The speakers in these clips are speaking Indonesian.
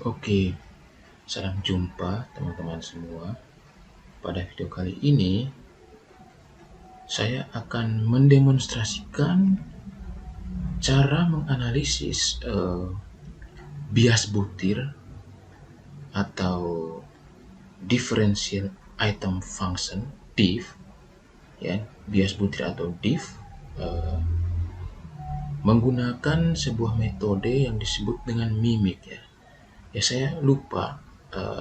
Oke, salam jumpa teman-teman semua. Pada video kali ini, saya akan mendemonstrasikan cara menganalisis bias butir atau differential item function (DIF), ya, bias butir atau DIF, menggunakan sebuah metode yang disebut dengan mimic, ya. Ya, saya lupa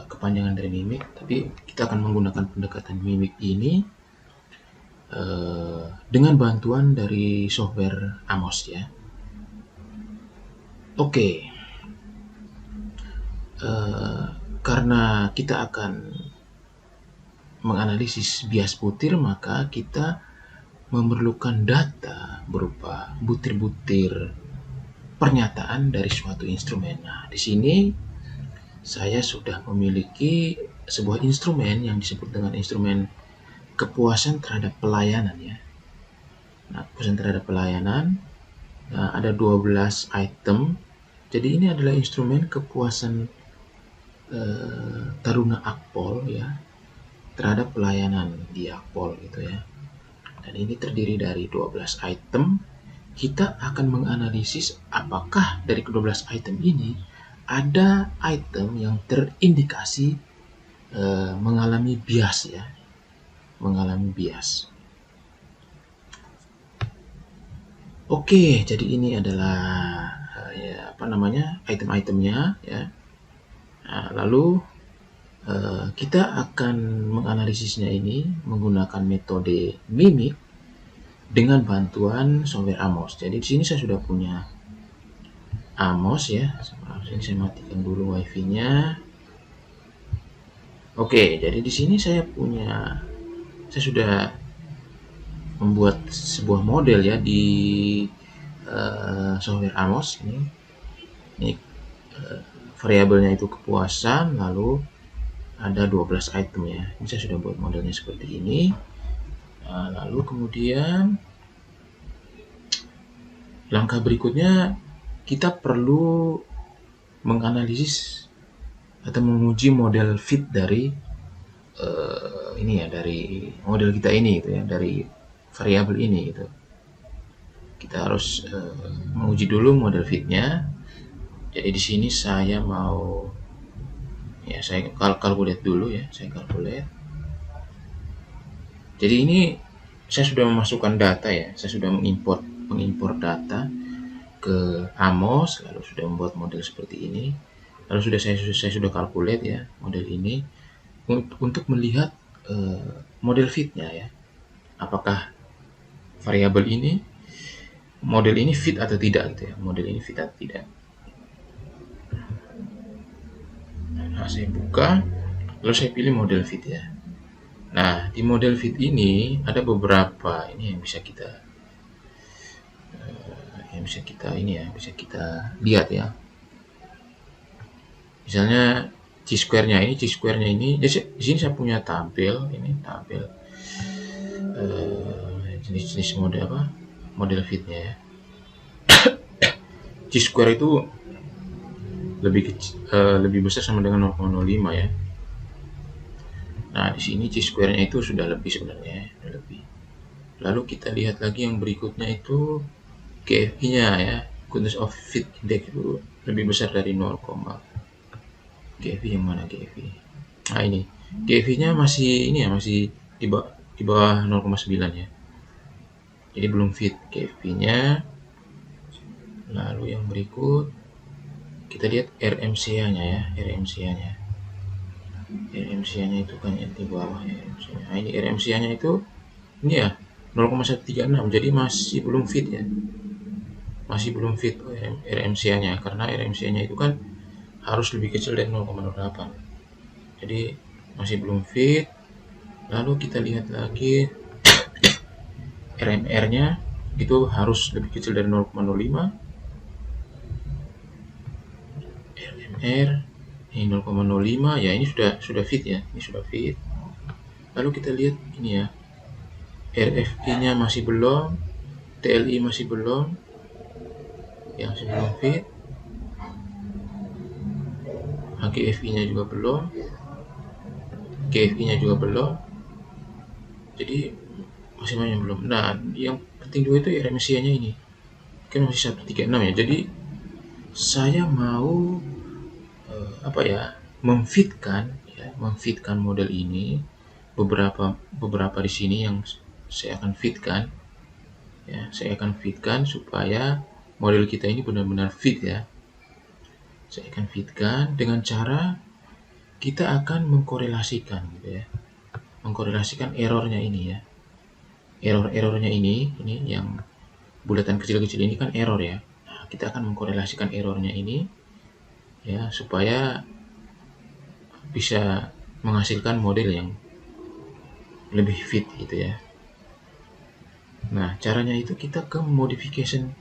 kepanjangan dari mimic, tapi kita akan menggunakan pendekatan mimic ini dengan bantuan dari software Amos, ya. Oke, karena kita akan menganalisis bias butir, maka kita memerlukan data berupa butir-butir pernyataan dari suatu instrumen. Nah, di sini saya sudah memiliki sebuah instrumen yang disebut dengan instrumen kepuasan terhadap pelayanan, ya. Nah, kepuasan terhadap pelayanan, ada 12 item. Jadi ini adalah instrumen kepuasan taruna Akpol, ya, terhadap pelayanan di Akpol, gitu, ya. Dan ini terdiri dari 12 item. Kita akan menganalisis apakah dari ke-12 item ini ada item yang terindikasi mengalami bias, ya, mengalami bias. Oke, jadi ini adalah item-itemnya, ya. Nah, lalu kita akan menganalisisnya ini menggunakan metode mimic dengan bantuan software Amos. Jadi di sini saya sudah punya Amos, ya. Ini saya matikan dulu wifi-nya. Oke, jadi di sini saya sudah membuat sebuah model, ya, di software Amos ini. Variabelnya itu kepuasan, lalu ada 12 item, ya. Ini saya sudah buat modelnya seperti ini. Lalu kemudian langkah berikutnya kita perlu menganalisis atau menguji model fit dari dari model kita ini, gitu, ya, dari variabel ini, gitu. Kita harus menguji dulu model fitnya. Jadi di sini saya mau, ya, saya kalkulate dulu, ya. Saya kalkulate. Jadi ini saya sudah memasukkan data, ya. Saya sudah mengimpor data ke Amos, lalu sudah membuat model seperti ini. Lalu saya sudah kalkulate, ya, model ini untuk melihat model fitnya, ya. Apakah variabel ini, model ini fit atau tidak, gitu, ya. Model ini fit atau tidak. Nah, saya buka, lalu saya pilih model fit, ya. Nah, di model fit ini ada beberapa ini yang bisa kita lihat, ya. Misalnya chi-square-nya ini, di sini saya punya tampil jenis-jenis model fitnya, ya. Chi-square itu lebih besar sama dengan 0,05, ya. Nah, di sini chi-square-nya itu sudah lebih sebenarnya, sudah lebih. Lalu kita lihat lagi yang berikutnya itu GFI-nya, ya. Goodness of fit index itu lebih besar dari 0, GFI yang mana GFI? Nah, ini GFI-nya masih di bawah 0,9, ya. Jadi belum fit GFI-nya. Lalu yang berikut kita lihat RMCA-nya, ya. RMCA-nya itu kan di bawah, ya. Nah, ini RMCA-nya itu ini, ya, 0,136. Jadi masih belum fit, ya. Masih belum fit RMCA-nya, karena RMCA-nya itu kan harus lebih kecil dari 0,08. Jadi masih belum fit. Lalu kita lihat lagi RMR-nya itu harus lebih kecil dari 0,05. RMR ini 0,05, ya, ini sudah fit, ya. Ini sudah fit. Lalu kita lihat ini, ya, RFI-nya masih belum, TLI masih belum, yang masih belum fit. GFI-nya juga belum, GFI-nya juga belum, jadi masih banyak belum. Nah, yang penting juga itu RMCA-nya ini kan masih 136 ya. Jadi saya mau memfitkan model ini, beberapa di sini yang saya akan fitkan ya, saya akan fitkan supaya model kita ini benar-benar fit ya. Saya akan fitkan dengan cara kita akan mengkorelasikan gitu ya, mengkorelasikan errornya ini ya, errornya ini yang bulatan kecil-kecil ini kan error ya. Nah, kita akan mengkorelasikan errornya ini ya supaya bisa menghasilkan model yang lebih fit gitu ya. Nah, caranya itu kita ke modification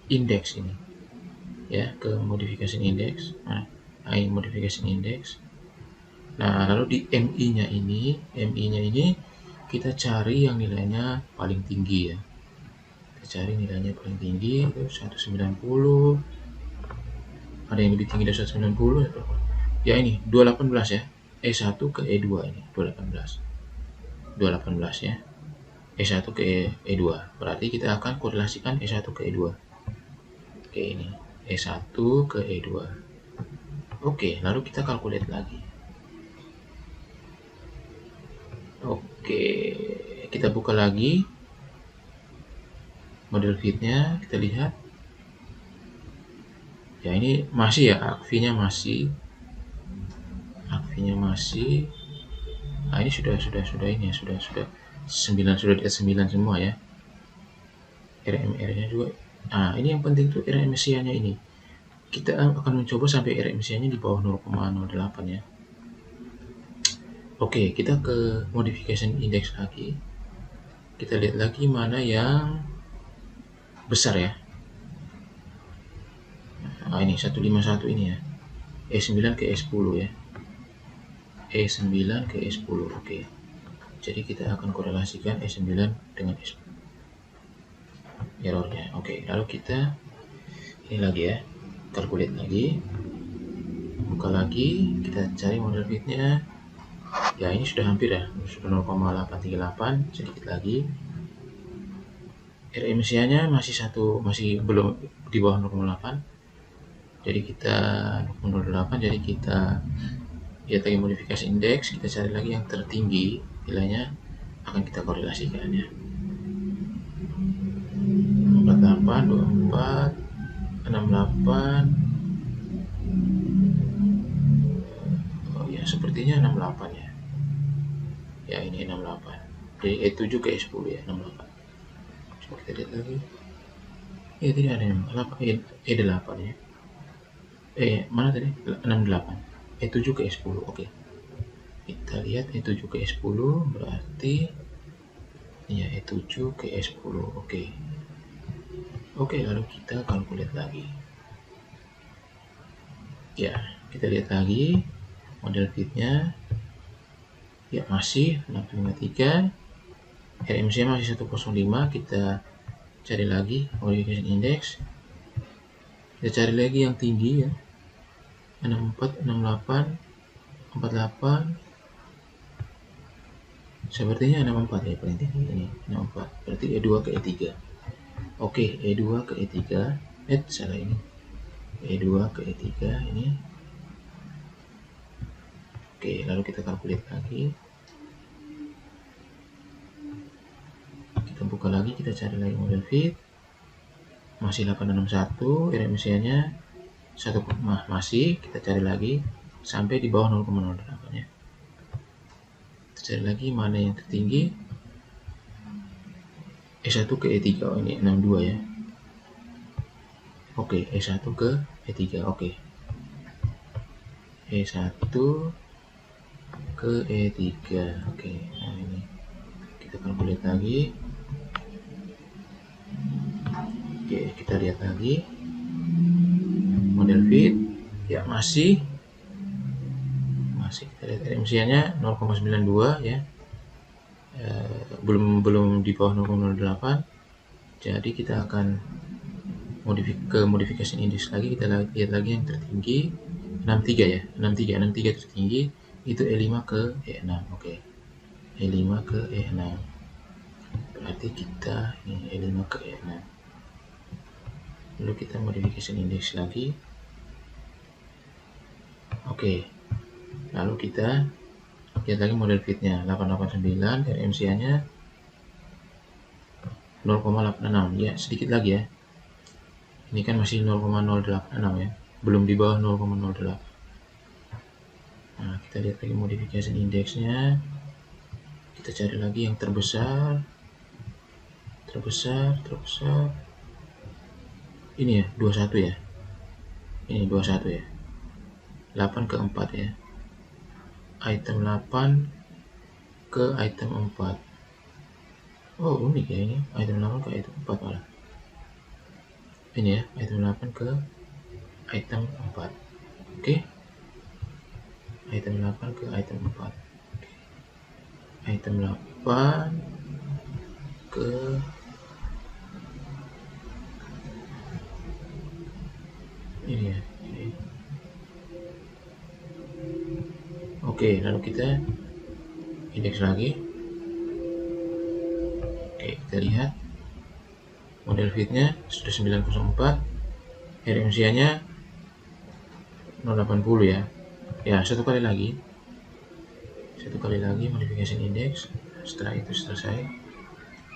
index ini ya, ke modification index. Nah, ini modification index. Nah, lalu di MI-nya ini kita cari yang nilainya paling tinggi ya. Kita cari nilainya paling tinggi itu 190. Ada yang lebih tinggi dari 190 ya. Ya ini 218 ya. E1 ke E2 ini 218. 218 ya. E1 ke E2. Berarti kita akan korelasikan E1 ke E2. Oke, ini E1 ke E2. Oke, lalu kita kalkulate lagi. Oke, kita buka lagi model fitnya, kita lihat. Ya ini masih ya, akvinya masih. Nah, ini sudah ini ya, sudah 9, sudah di atas 9 semua ya. RMR-nya juga. Nah, ini yang penting tuh RMCA-nya ini. Kita akan mencoba sampai RMCA-nya di bawah 0,08 ya. Oke, kita ke modification index lagi. Kita lihat lagi mana yang besar ya. Nah, ini 151 ini ya. E9 ke E10 ya. E9 ke E10. Oke. Jadi kita akan korelasikan E9 dengan E10. Errornya. Oke, lalu kita ini lagi ya. Calculate lagi. Buka lagi, kita cari model fitnya. Ya, ini sudah hampir ya. Sudah 0,838, sedikit lagi. RMCA-nya masih belum di bawah 0,8. Jadi kita 0,08, jadi kita lihat lagi modifikasi indeks, kita cari lagi yang tertinggi nilainya, akan kita korelasikan ya. 48, 24, 68. Oh ya, sepertinya 68 ya. Ya, ini 68. Jadi E7 ke E10 ya, 68. Coba kita lihat lagi. Ya, tidak ada yang 8, E8 ya. Mana tadi? 68. E7 ke E10. Oke. Kita lihat E7 ke E10 berarti ya E7 ke E10. Oke. Oke, lalu kita calculate lagi. Ya, kita lihat lagi model fitnya. Ya, masih 653. RMC masih 105. Kita cari lagi modification index. Kita cari lagi yang tinggi ya. 64, 68, 48. Sepertinya 64 ya paling tinggi ini. 64. Berarti E2 ke E3. Oke, E2 ke E3. Salah ini. E2 ke E3 ini. Oke, lalu kita calculate lagi. Kita buka lagi, kita cari lagi model fit. Masih 861, RMCA-nya 1, masih, kita cari lagi sampai di bawah 0,08 ya. Kita cari lagi mana yang tertinggi. E1 ke E3, oh ini 62 ya. Oke, E1 ke E3, oke. E1 ke E3, oke. Nah ini kita calculate lagi. Oke, kita lihat lagi model fit. Ya, masih kita lihat RMCA-nya 0,92 ya. Belum di bawah 0,08. Jadi kita akan modifikasi index lagi, kita lihat lagi yang tertinggi. 63 ya, 63 tertinggi itu E5 ke E6. Oke. E5 ke E6. Berarti kita ini E5 ke E6. Lalu kita modification index lagi. Oke. Lalu kita lihat lagi model fitnya 889, RMCA-nya 0,86 ya, sedikit lagi ya. Ini kan masih 0,086 ya, belum di bawah 0,08. Nah, kita lihat lagi modification index-nya. Kita cari lagi yang terbesar. Ini ya, 21 ya. Ini 21 ya. 8 ke 4 ya. Item 8 ke item 4. Oh, unik ya ini. Item 8 ke item 4 malah. Ini ya, item 8 ke item 4. Oke. Item 8 ke item 4. Item 8 ke ini ya. Ini. Oke, lalu kita indeks lagi. Oke, kita lihat model fitnya sudah 904, RMCA-nya 080 ya. Ya, satu kali lagi modification index. Setelah itu selesai,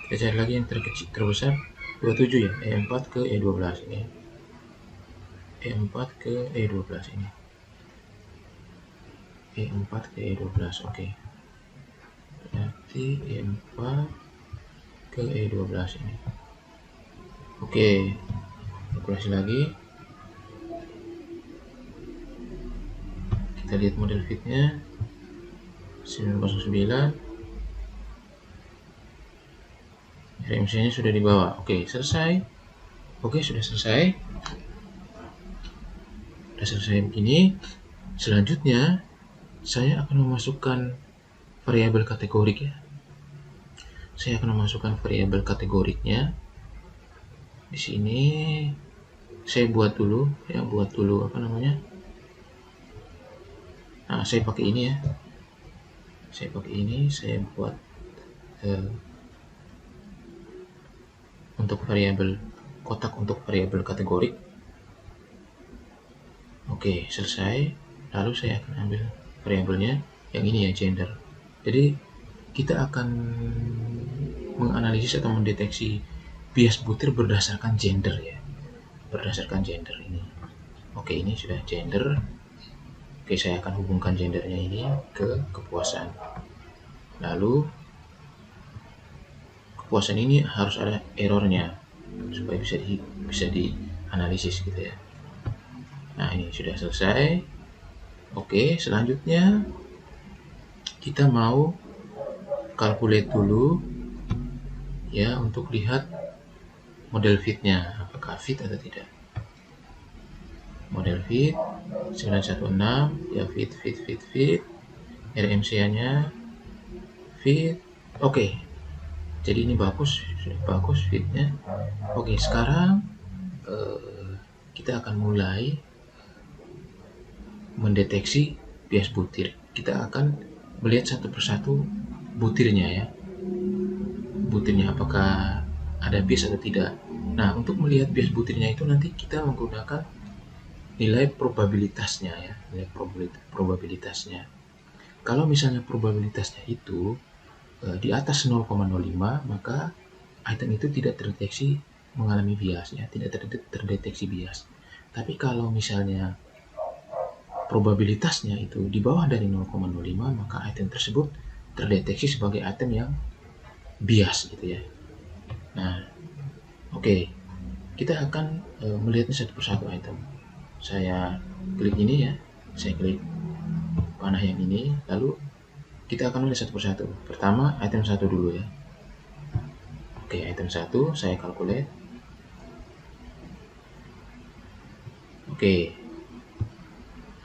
kita cari lagi yang terbesar 27 ya, E4 ke E12 ini. E4 ke E12 ini. E4 ke E12, oke. Berarti E4 ke E12 ini. Oke, kalkulasi lagi. Kita lihat model fitnya 909, RMC-nya sudah di bawah. Oke, selesai. Oke, sudah selesai. Sudah selesai begini. Selanjutnya saya akan memasukkan variabel kategorik ya. Saya akan memasukkan variabel kategoriknya. Di sini saya buat dulu apa namanya? Nah, saya pakai ini ya. Saya buat untuk variabel kotak untuk variabel kategorik. Oke, selesai. Lalu saya akan ambil variabelnya yang ini ya, gender. Jadi kita akan menganalisis atau mendeteksi bias butir berdasarkan gender ya. Berdasarkan gender ini. Oke, ini sudah gender. Oke, saya akan hubungkan gendernya ini ke kepuasan. Lalu kepuasan ini harus ada errornya supaya bisa dianalisis gitu ya. Nah, ini sudah selesai. Oke, selanjutnya kita mau calculate dulu ya untuk lihat model fitnya apakah fit atau tidak. Model fit 916 ya, fit RMCA-nya fit. Oke, jadi ini bagus fitnya. Oke, sekarang kita akan mulai mendeteksi bias butir. Kita akan melihat satu persatu butirnya ya, butirnya apakah ada bias atau tidak. Nah, untuk melihat bias butirnya itu nanti kita menggunakan nilai probabilitasnya ya, nilai probabilitasnya. Kalau misalnya probabilitasnya itu di atas 0,05, maka item itu tidak terdeteksi mengalami bias ya, tidak terdeteksi bias. Tapi kalau misalnya probabilitasnya itu di bawah dari 0,05, maka item tersebut terdeteksi sebagai item yang bias gitu ya. Nah, oke. Kita akan melihatnya satu persatu item. Saya klik ini ya, saya klik panah yang ini, lalu kita akan melihat satu persatu. Pertama, item 1 dulu ya. Oke, item 1 saya calculate. Oke,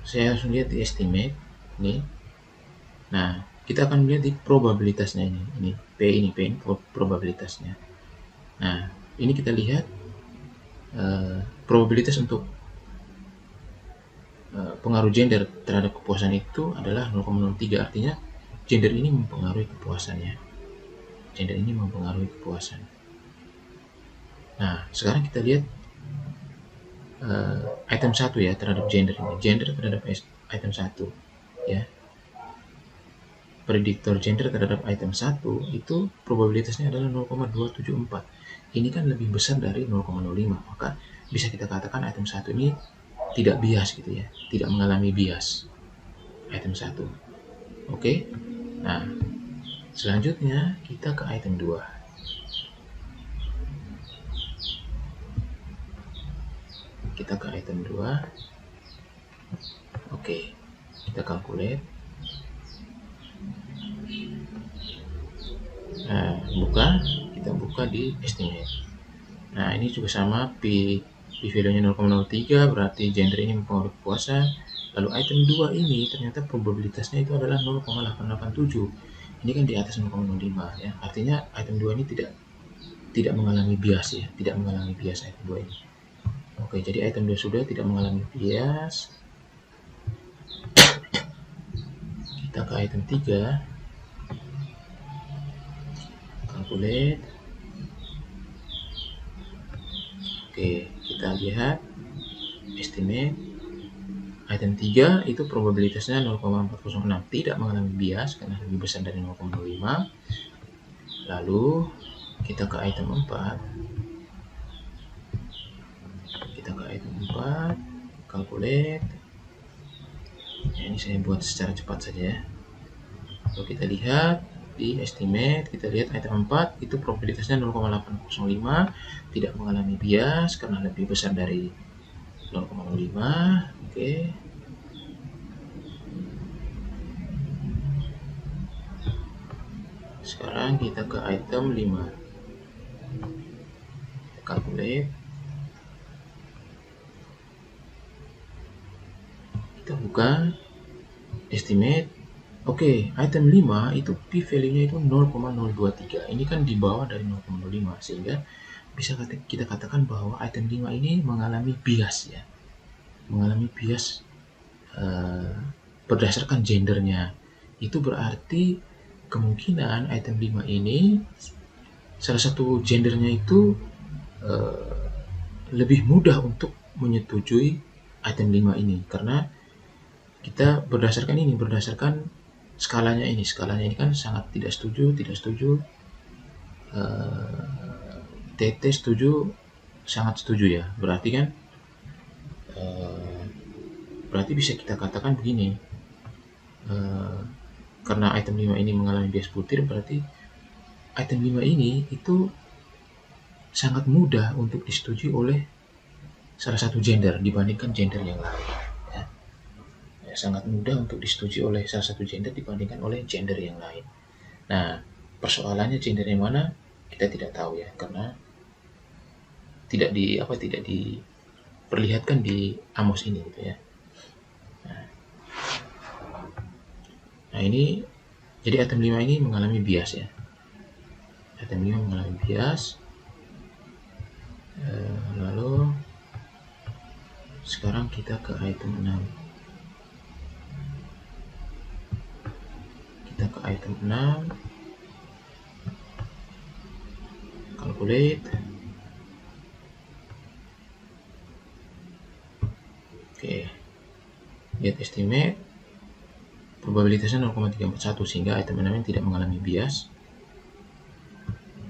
saya langsung lihat di estimate ini. Nah, kita akan melihat di probabilitasnya ini P ini probabilitasnya. Nah, ini kita lihat probabilitas untuk pengaruh gender terhadap kepuasan itu adalah 0,03. Artinya gender ini mempengaruhi kepuasannya. Gender ini mempengaruhi kepuasan. Nah, sekarang kita lihat item 1 ya terhadap gender ini. Gender terhadap item 1 ya. Prediktor gender terhadap item 1 itu probabilitasnya adalah 0,274. Ini kan lebih besar dari 0,05. Maka bisa kita katakan item 1 ini tidak bias gitu ya. Tidak mengalami bias. Item 1. Oke. Nah, selanjutnya kita ke item 2. Kita ke item 2. Oke. Kita calculate. Nah, kita buka di estimate. Nah, ini juga sama, P value-nya 0,03, berarti gender ini mempengaruhi kepuasan. Lalu item 2 ini ternyata probabilitasnya itu adalah 0,887. Ini kan di atas 0,05 ya. Artinya item 2 ini tidak mengalami bias ya, tidak mengalami bias item 2 ini. Oke, jadi item 2 sudah tidak mengalami bias. Kita ke item 3. Calculate. Oke, kita lihat estimate. Item 3 itu probabilitasnya 0,406, tidak mengalami bias karena lebih besar dari 0,05. Lalu kita ke item 4. Kita ke item 4, calculate. Ya, ini saya buat secara cepat saja ya. Lalu kita lihat di estimate, kita lihat item 4 itu probabilitasnya 0,805, tidak mengalami bias karena lebih besar dari 0,05. Oke. Sekarang kita ke item 5. Kita calculate. Kita buka estimate. Oke, item 5 itu P value-nya itu 0,023. Ini kan di bawah dari 0,05, sehingga bisa kita katakan bahwa item 5 ini mengalami bias ya. Mengalami bias berdasarkan gendernya. Itu berarti kemungkinan item 5 ini salah satu gendernya itu lebih mudah untuk menyetujui item 5 ini, karena kita berdasarkan skalanya ini kan sangat tidak setuju, TT setuju, sangat setuju ya. Berarti kan berarti bisa kita katakan begini, karena item 5 ini mengalami bias butir, berarti item 5 ini itu sangat mudah untuk disetujui oleh salah satu gender dibandingkan gender yang lain ya. Sangat mudah untuk disetujui oleh salah satu gender dibandingkan oleh gender yang lain. Nah, persoalannya gender yang mana kita tidak tahu ya, karena tidak diperlihatkan di Amos ini gitu ya. Nah, ini jadi item 5 ini mengalami bias ya. Item 5 mengalami bias. Lalu sekarang kita ke item 6. Kita ke item 6, calculate. Oke, lihat estimate, probabilitasnya 0,341, sehingga item 6 tidak mengalami bias.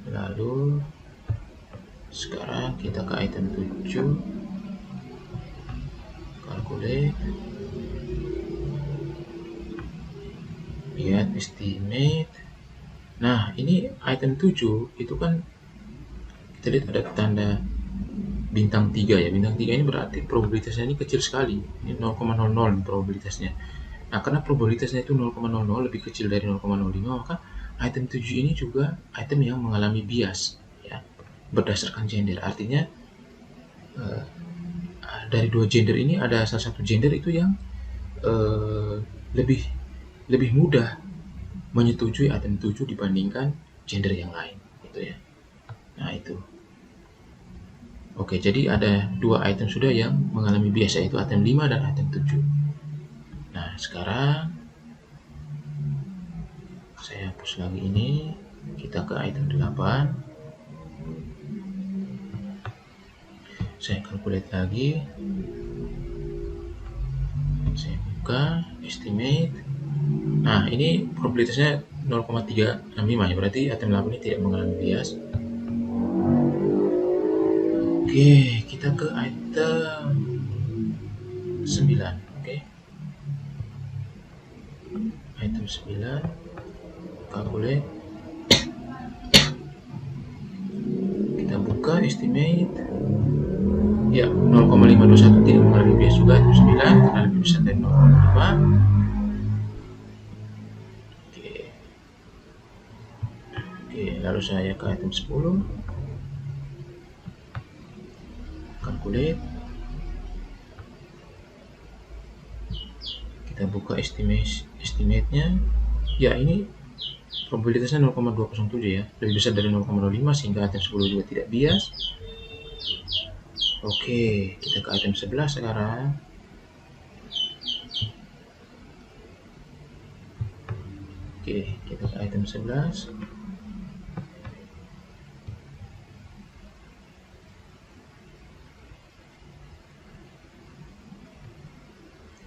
Lalu sekarang kita ke item 7, calculate. Lihat estimate. Nah, ini item 7 itu kan kita lihat ada tanda bintang 3 ya. Bintang 3 ini berarti probabilitasnya ini kecil sekali. Ini 0,00 probabilitasnya. Nah, karena probabilitasnya itu 0,00 lebih kecil dari 0,05, maka item 7 ini juga item yang mengalami bias ya, berdasarkan gender. Artinya dari dua gender ini ada salah satu gender itu yang lebih mudah menyetujui item 7 dibandingkan gender yang lain gitu ya. Nah, itu. Oke, jadi ada dua item sudah yang mengalami bias, yaitu item 5 dan item 7. sekarang saya hapus lagi ini, kita ke item 8. Saya calculate lagi, saya buka estimate. Nah, ini probabilitasnya 0,365 ya, berarti item 8 ini tidak mengalami bias. Oke, kita ke item 9. Oke, item 9, calculate, kita buka estimate. Ya, 0,521 tidak mengalami bias juga item 9 karena lebih besar dari 0,5. Oke, lalu saya ke item 10, calculate, kita buka estimate-nya. Ya, ini probabilitasnya 0,207 ya, lebih besar dari 0,05 sehingga item 10 juga tidak bias. Oke, kita ke item 11 sekarang. Oke, kita ke item 11.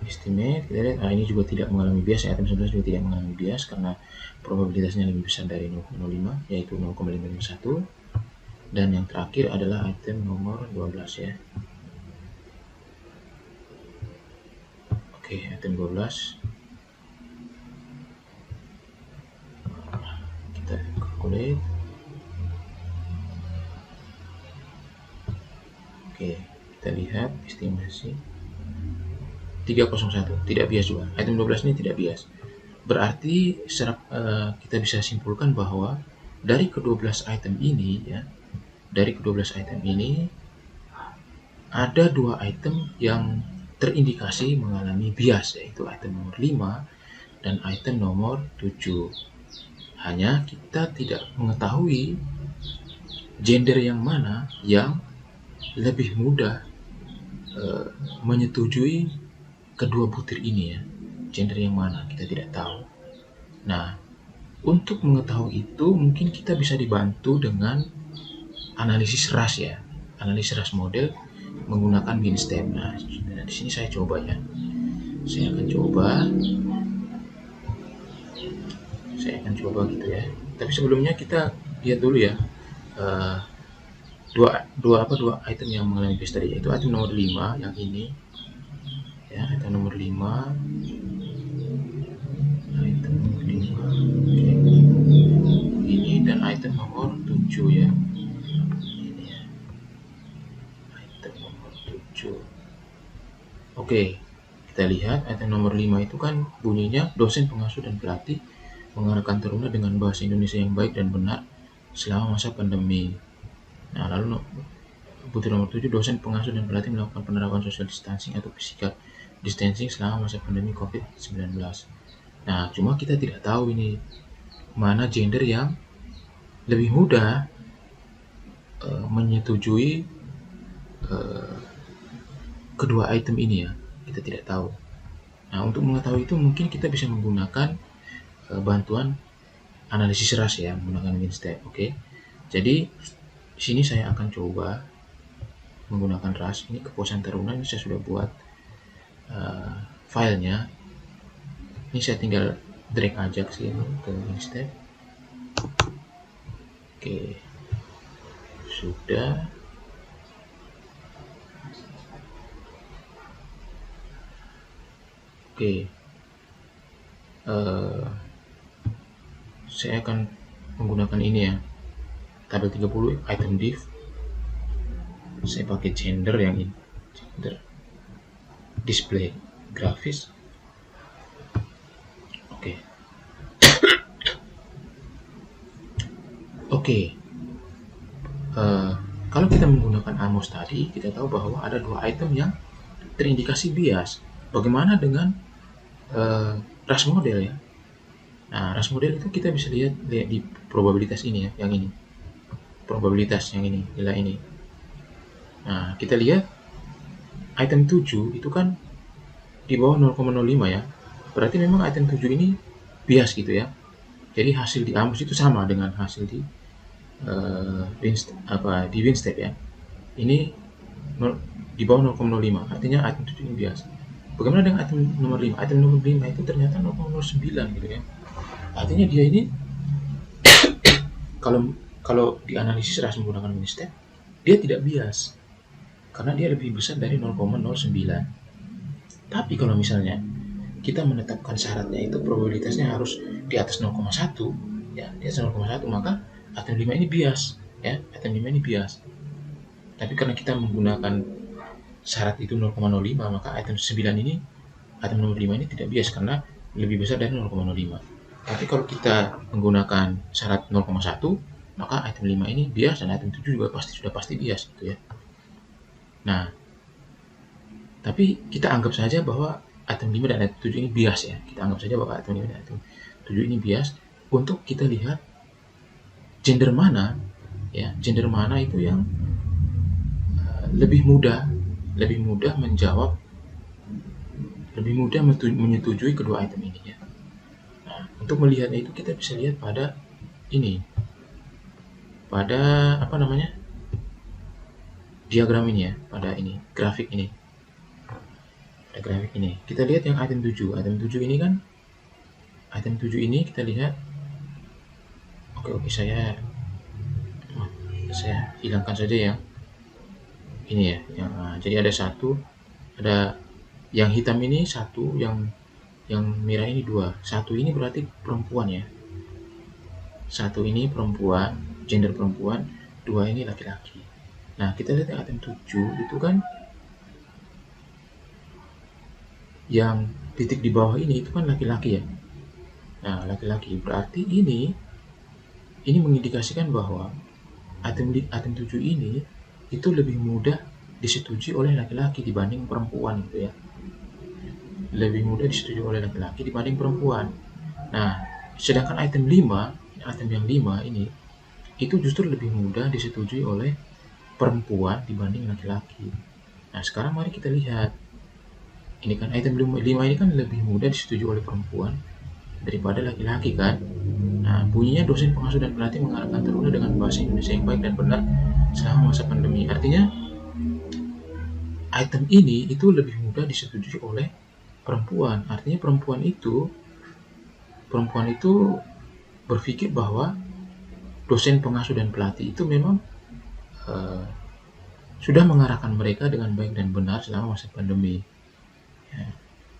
Estimate, kita lihat, ini juga tidak mengalami bias. Item 11 juga tidak mengalami bias karena probabilitasnya lebih besar dari 0,05, yaitu 0,551. Dan yang terakhir adalah item nomor 12 ya. Oke, item 12. Kita calculate. Oke, kita lihat estimasi 301, tidak bias juga. Item 12 ini tidak bias. Berarti kita bisa simpulkan bahwa dari ke-12 item ini ya, ada 2 item yang terindikasi mengalami bias, yaitu item nomor 5 dan item nomor 7. Hanya kita tidak mengetahui gender yang mana yang lebih mudah menyetujui kedua butir ini ya. Gender yang mana kita tidak tahu. Nah, untuk mengetahui itu mungkin kita bisa dibantu dengan analisis ras ya, analisis ras model menggunakan MinStep. Nah, di sini saya coba ya. Saya akan coba gitu ya. Tapi sebelumnya kita lihat dulu ya. Dua item yang mengalami bias tadi, yaitu item nomor 5 yang ini. Ya, item nomor 5. Item nomor 5. Oke. Ini dan item nomor 7 ya. Oke, kita lihat item nomor 5 itu kan bunyinya dosen pengasuh dan pelatih mengarahkan taruna dengan bahasa Indonesia yang baik dan benar selama masa pandemi. Nah, lalu butir nomor 7, dosen pengasuh dan pelatih melakukan penerapan social distancing atau physical distancing selama masa pandemi COVID-19. Nah, cuma kita tidak tahu ini mana gender yang lebih mudah menyetujui kedua item ini ya, kita tidak tahu. Nah, untuk mengetahui itu mungkin kita bisa menggunakan bantuan analisis ras ya, menggunakan MinStep. Oke. Jadi di sini saya akan coba menggunakan ras. Ini kepuasan taruna, ini saya sudah buat filenya. Ini saya tinggal drag aja ke sini ke MinStep. Oke. Sudah. Oke, saya akan menggunakan ini ya, tabel 30 item div. Saya pakai gender yang ini, gender display grafis. Oke. Kalau kita menggunakan Amos tadi, kita tahu bahwa ada 2 item yang terindikasi bias. Bagaimana dengan ras model ya? Nah, ras model itu kita bisa lihat di probabilitas ini ya, yang ini. Probabilitas yang ini, nilai ini. Nah, kita lihat item 7 itu kan di bawah 0,05 ya. berarti memang item 7 ini bias gitu ya. Jadi hasil di Amos itu sama dengan hasil di di Winstep ya. Ini di bawah 0,05, artinya item 7 ini bias. Bagaimana dengan item nomor 5? Item nomor 5 itu ternyata 0,09 gitu ya. Artinya dia ini kalau dianalisis ras menggunakan Winstep, dia tidak bias karena dia lebih besar dari 0,09. Tapi kalau misalnya kita menetapkan syaratnya itu probabilitasnya harus di atas 0,1 ya, di atas 0,1, maka item 5 ini bias ya, item 5 ini bias. Tapi karena kita menggunakan syarat itu 0,05, maka item 9 ini, item nomor 5 ini tidak bias karena lebih besar dari 0,05. Tapi kalau kita menggunakan syarat 0,1, maka item 5 ini bias dan item 7 juga sudah pasti bias gitu ya. Nah, tapi kita anggap saja bahwa item 5 dan item 7 ini bias ya. Kita anggap saja bahwa item 5 dan item 7 ini bias untuk kita lihat gender mana ya, gender mana itu yang lebih mudah menjawab, lebih mudah menyetujui kedua item ini ya. Nah, untuk melihatnya itu kita bisa lihat pada ini, pada diagram ini ya, pada ini, grafik ini. Pada grafik ini, kita lihat yang item 7. Item 7 ini kan, item 7 ini kita lihat, oke, saya hilangkan saja ya. Ini ya, jadi ada satu, ada yang hitam ini satu, yang merah ini 2. Satu ini berarti perempuan ya. Satu ini perempuan, gender perempuan, 2 ini laki-laki. Nah, kita lihat yang item 7 itu kan yang titik di bawah ini itu kan laki-laki ya. Nah, laki-laki berarti ini mengindikasikan bahwa item 7 ini itu lebih mudah disetujui oleh laki-laki dibanding perempuan gitu ya. Lebih mudah disetujui oleh laki-laki dibanding perempuan. Nah, sedangkan item 5, item yang 5 ini itu justru lebih mudah disetujui oleh perempuan dibanding laki-laki. Nah, sekarang mari kita lihat. Ini kan item 5 ini kan lebih mudah disetujui oleh perempuan daripada laki-laki kan. Nah, bunyinya dosen pengasuh dan pelatih mengarahkan taruna dengan bahasa Indonesia yang baik dan benar selama masa pandemi. Artinya item ini itu lebih mudah disetujui oleh perempuan. Artinya perempuan itu berpikir bahwa dosen pengasuh dan pelatih itu memang sudah mengarahkan mereka dengan baik dan benar selama masa pandemi. Ya.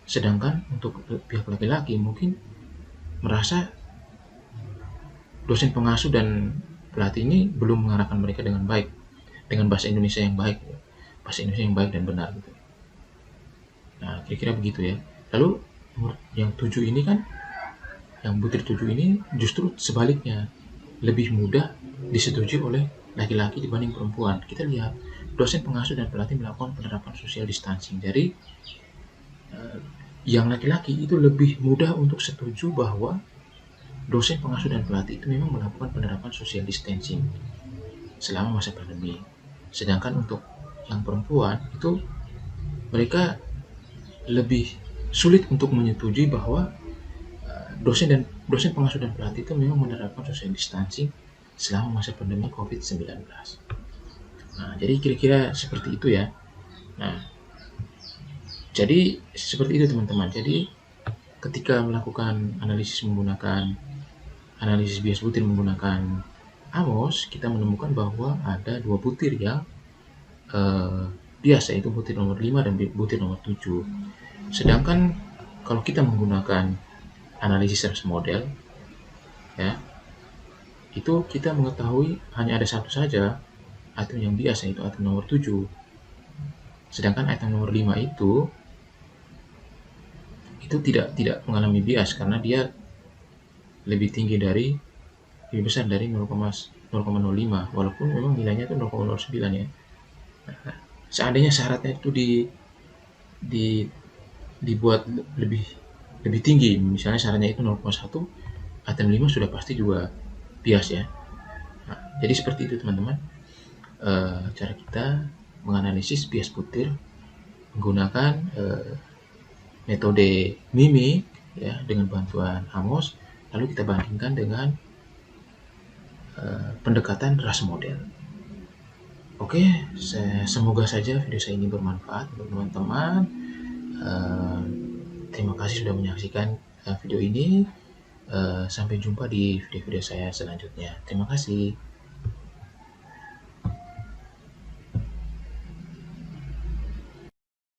Sedangkan untuk pihak laki-laki mungkin merasa dosen pengasuh dan pelatih ini belum mengarahkan mereka dengan baik, dengan bahasa Indonesia yang baik, bahasa Indonesia yang baik dan benar gitu. Nah, kira-kira begitu ya. Lalu yang 7 ini kan, yang butir 7 ini justru sebaliknya, lebih mudah disetujui oleh laki-laki dibanding perempuan. Kita lihat dosen pengasuh dan pelatih melakukan penerapan social distancing. Jadi yang laki-laki itu lebih mudah untuk setuju bahwa dosen pengasuh dan pelatih itu memang melakukan penerapan social distancing selama masa pandemi. Sedangkan untuk yang perempuan itu mereka lebih sulit untuk menyetujui bahwa dosen pengasuh dan pelatih itu memang menerapkan social distancing selama masa pandemi COVID-19. Nah, jadi kira-kira seperti itu ya. Nah, jadi seperti itu teman-teman. Jadi ketika melakukan analisis bias butir menggunakan Amos, kita menemukan bahwa ada 2 butir yang bias, yaitu butir nomor 5 dan butir nomor 7. Sedangkan kalau kita menggunakan analisis ras model ya, itu kita mengetahui hanya ada satu saja item yang bias, yaitu item nomor 7. Sedangkan item nomor 5 itu tidak mengalami bias karena dia lebih besar dari 0,05, walaupun memang nilainya itu 0,09 ya. Nah, seandainya syaratnya itu dibuat lebih tinggi, misalnya syaratnya itu 0,1, item 5 sudah pasti juga bias ya. Nah, jadi seperti itu teman-teman, cara kita menganalisis bias butir menggunakan metode mimik ya dengan bantuan Amos, lalu kita bandingkan dengan pendekatan ras model. Oke, semoga saja video saya ini bermanfaat untuk teman-teman. Terima kasih sudah menyaksikan video ini. Sampai jumpa di video-video saya selanjutnya. Terima kasih.